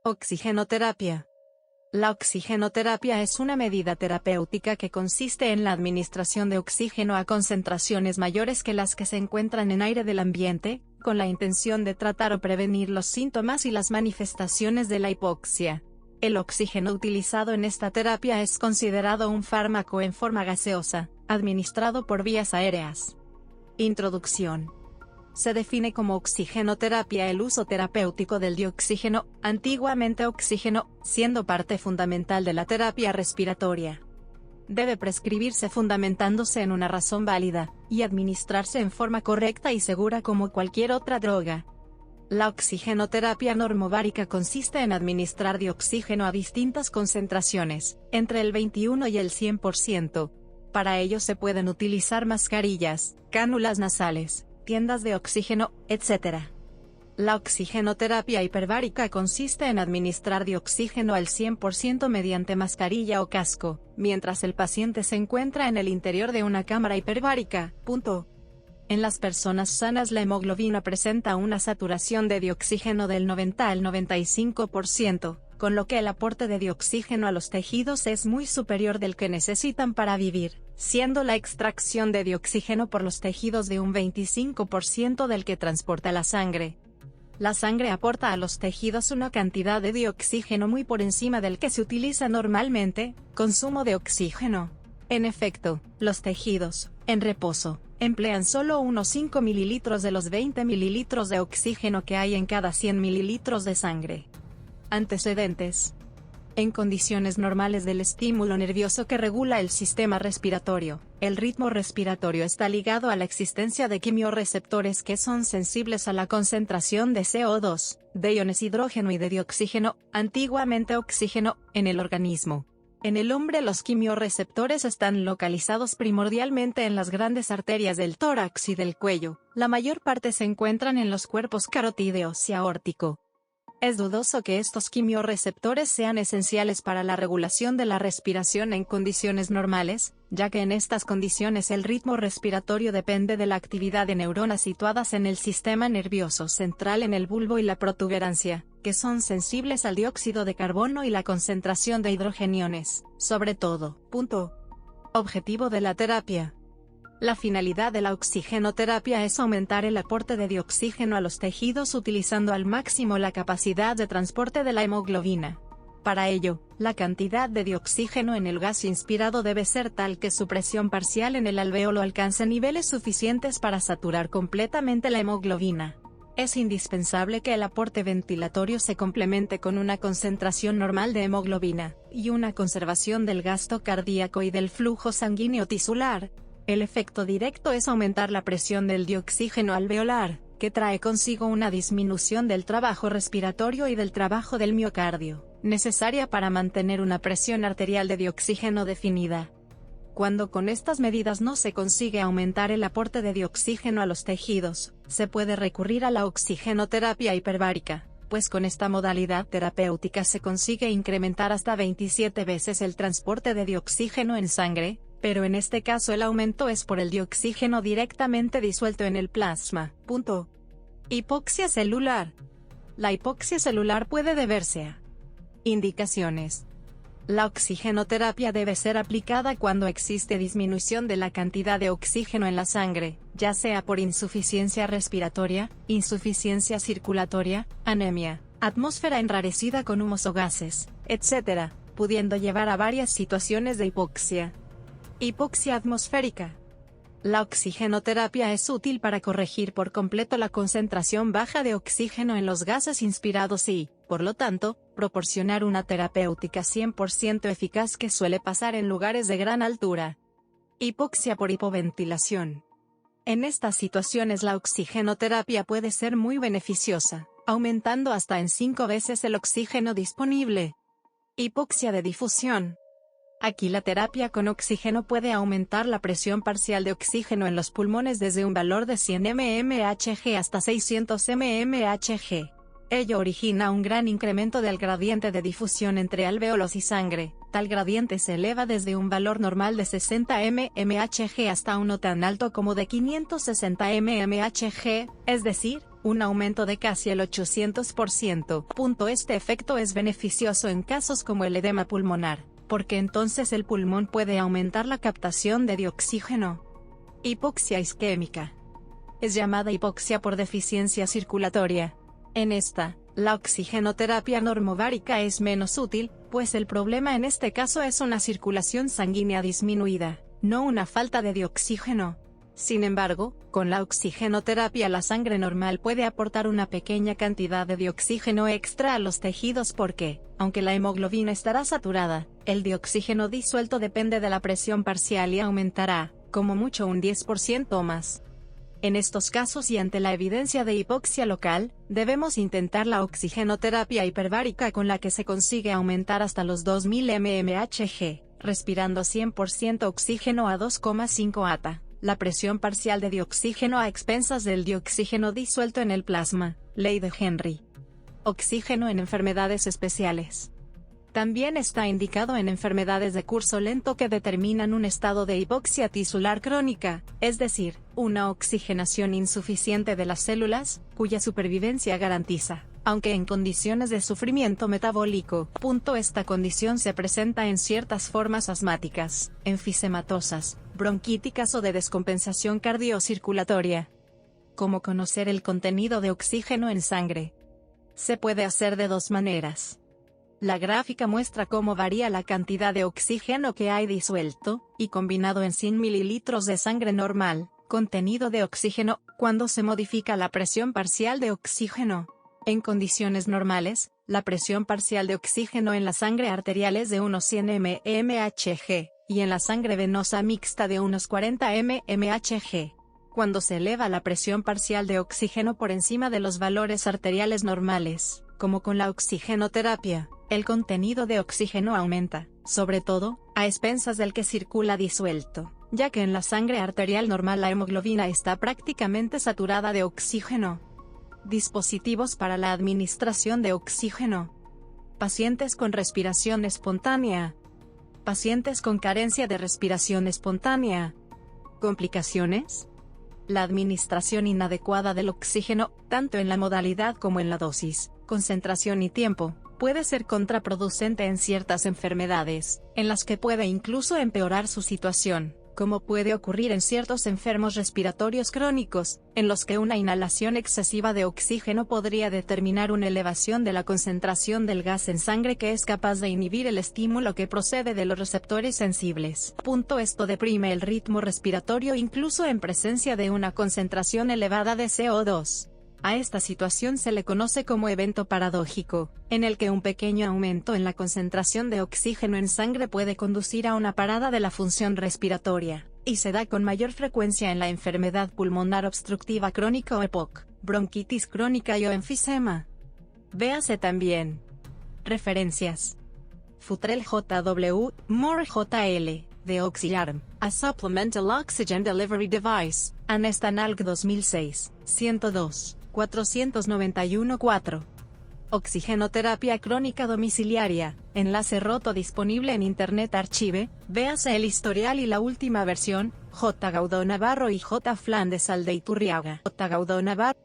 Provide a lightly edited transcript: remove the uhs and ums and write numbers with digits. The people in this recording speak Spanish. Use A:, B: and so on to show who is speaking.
A: Oxigenoterapia. La oxigenoterapia es una medida terapéutica que consiste en la administración de oxígeno a concentraciones mayores que las que se encuentran en aire del ambiente, con la intención de tratar o prevenir los síntomas y las manifestaciones de la hipoxia. El oxígeno utilizado en esta terapia es considerado un fármaco en forma gaseosa, administrado por vías aéreas. Introducción. Se define como oxigenoterapia el uso terapéutico del dioxígeno, antiguamente oxígeno, siendo parte fundamental de la terapia respiratoria. Debe prescribirse fundamentándose en una razón válida, y administrarse en forma correcta y segura como cualquier otra droga. La oxigenoterapia normovárica consiste en administrar dioxígeno a distintas concentraciones, entre el 21 y el 100%. Para ello se pueden utilizar mascarillas, cánulas nasales, tiendas de oxígeno, etc. La oxigenoterapia hiperbárica consiste en administrar dioxígeno al 100% mediante mascarilla o casco, mientras el paciente se encuentra en el interior de una cámara hiperbárica. En las personas sanas la hemoglobina presenta una saturación de dioxígeno del 90 al 95%, con lo que el aporte de dioxígeno a los tejidos es muy superior del que necesitan para vivir, siendo la extracción de dioxígeno por los tejidos de un 25% del que transporta la sangre. La sangre aporta a los tejidos una cantidad de dioxígeno muy por encima del que se utiliza normalmente. Consumo de oxígeno. En efecto, los tejidos, en reposo, emplean solo unos 5 mililitros de los 20 mililitros de oxígeno que hay en cada 100 mililitros de sangre. Antecedentes. En condiciones normales del estímulo nervioso que regula el sistema respiratorio, el ritmo respiratorio está ligado a la existencia de quimiorreceptores que son sensibles a la concentración de CO2, de iones hidrógeno y de dioxígeno, antiguamente oxígeno, en el organismo. En el hombre los quimiorreceptores están localizados primordialmente en las grandes arterias del tórax y del cuello, la mayor parte se encuentran en los cuerpos carotídeos y aórtico. Es dudoso que estos quimiorreceptores sean esenciales para la regulación de la respiración en condiciones normales, ya que en estas condiciones el ritmo respiratorio depende de la actividad de neuronas situadas en el sistema nervioso central en el bulbo y la protuberancia, que son sensibles al dióxido de carbono y la concentración de hidrogeniones, sobre todo. Objetivo de la terapia. La finalidad de la oxigenoterapia es aumentar el aporte de dioxígeno a los tejidos utilizando al máximo la capacidad de transporte de la hemoglobina. Para ello, la cantidad de dioxígeno en el gas inspirado debe ser tal que su presión parcial en el alvéolo alcance niveles suficientes para saturar completamente la hemoglobina. Es indispensable que el aporte ventilatorio se complemente con una concentración normal de hemoglobina, y una conservación del gasto cardíaco y del flujo sanguíneo tisular. El efecto directo es aumentar la presión del dioxígeno alveolar, que trae consigo una disminución del trabajo respiratorio y del trabajo del miocardio, necesaria para mantener una presión arterial de dioxígeno definida. Cuando con estas medidas no se consigue aumentar el aporte de dioxígeno a los tejidos, se puede recurrir a la oxigenoterapia hiperbárica, pues con esta modalidad terapéutica se consigue incrementar hasta 27 veces el transporte de dioxígeno en sangre, pero en este caso el aumento es por el dioxígeno directamente disuelto en el plasma. Hipoxia celular. La hipoxia celular puede deberse a indicaciones. La oxigenoterapia debe ser aplicada cuando existe disminución de la cantidad de oxígeno en la sangre, ya sea por insuficiencia respiratoria, insuficiencia circulatoria, anemia, atmósfera enrarecida con humos o gases, etc., pudiendo llevar a varias situaciones de hipoxia. Hipoxia atmosférica. La oxigenoterapia es útil para corregir por completo la concentración baja de oxígeno en los gases inspirados y, por lo tanto, proporcionar una terapéutica 100% eficaz que suele pasar en lugares de gran altura. Hipoxia por hipoventilación. En estas situaciones la oxigenoterapia puede ser muy beneficiosa, aumentando hasta en 5 veces el oxígeno disponible. Hipoxia de difusión. Aquí la terapia con oxígeno puede aumentar la presión parcial de oxígeno en los pulmones desde un valor de 100 mmHg hasta 600 mmHg. Ello origina un gran incremento del gradiente de difusión entre alvéolos y sangre. Tal gradiente se eleva desde un valor normal de 60 mmHg hasta uno tan alto como de 560 mmHg, es decir, un aumento de casi el 800%. Este efecto es beneficioso en casos como el edema pulmonar, porque entonces el pulmón puede aumentar la captación de oxígeno. Hipoxia isquémica. Es llamada hipoxia por deficiencia circulatoria. En esta, la oxigenoterapia normovárica es menos útil, pues el problema en este caso es una circulación sanguínea disminuida, no una falta de oxígeno. Sin embargo, con la oxigenoterapia la sangre normal puede aportar una pequeña cantidad de oxígeno extra a los tejidos porque, aunque la hemoglobina estará saturada, el dioxígeno disuelto depende de la presión parcial y aumentará, como mucho un 10% o más. En estos casos y ante la evidencia de hipoxia local, debemos intentar la oxigenoterapia hiperbárica con la que se consigue aumentar hasta los 2000 mmHg, respirando 100% oxígeno a 2,5 atm. La presión parcial de dioxígeno a expensas del dioxígeno disuelto en el plasma, ley de Henry. Oxígeno en enfermedades especiales. También está indicado en enfermedades de curso lento que determinan un estado de hipoxia tisular crónica, es decir, una oxigenación insuficiente de las células, cuya supervivencia garantiza, aunque en condiciones de sufrimiento metabólico. Esta condición se presenta en ciertas formas asmáticas, enfisematosas, bronquíticas o de descompensación cardiocirculatoria. ¿Cómo conocer el contenido de oxígeno en sangre? Se puede hacer de dos maneras. La gráfica muestra cómo varía la cantidad de oxígeno que hay disuelto, y combinado en 100 mililitros de sangre normal, contenido de oxígeno, cuando se modifica la presión parcial de oxígeno. En condiciones normales, la presión parcial de oxígeno en la sangre arterial es de unos 100 mmHg, y en la sangre venosa mixta de unos 40 mmHg. Cuando se eleva la presión parcial de oxígeno por encima de los valores arteriales normales, como con la oxigenoterapia, el contenido de oxígeno aumenta, sobre todo, a expensas del que circula disuelto, ya que en la sangre arterial normal la hemoglobina está prácticamente saturada de oxígeno. Dispositivos para la administración de oxígeno. Pacientes con respiración espontánea. Pacientes con carencia de respiración espontánea. ¿Complicaciones? La administración inadecuada del oxígeno, tanto en la modalidad como en la dosis, concentración y tiempo, puede ser contraproducente en ciertas enfermedades, en las que puede incluso empeorar su situación, como puede ocurrir en ciertos enfermos respiratorios crónicos, en los que una inhalación excesiva de oxígeno podría determinar una elevación de la concentración del gas en sangre que es capaz de inhibir el estímulo que procede de los receptores sensibles. Esto deprime el ritmo respiratorio incluso en presencia de una concentración elevada de CO2. A esta situación se le conoce como evento paradójico, en el que un pequeño aumento en la concentración de oxígeno en sangre puede conducir a una parada de la función respiratoria, y se da con mayor frecuencia en la enfermedad pulmonar obstructiva crónica o EPOC, bronquitis crónica y o enfisema. Véase también. Referencias. Futrell J.W., Moore J.L., The OxyArm, a Supplemental Oxygen Delivery Device, Anestanalg 2006, 102. 491-4. Oxigenoterapia crónica domiciliaria, enlace roto disponible en Internet Archive, véase el historial y la última versión, J. Gaudó Navarro y J. Flandes Aldeiturriaga. J. Gaudó Navarro.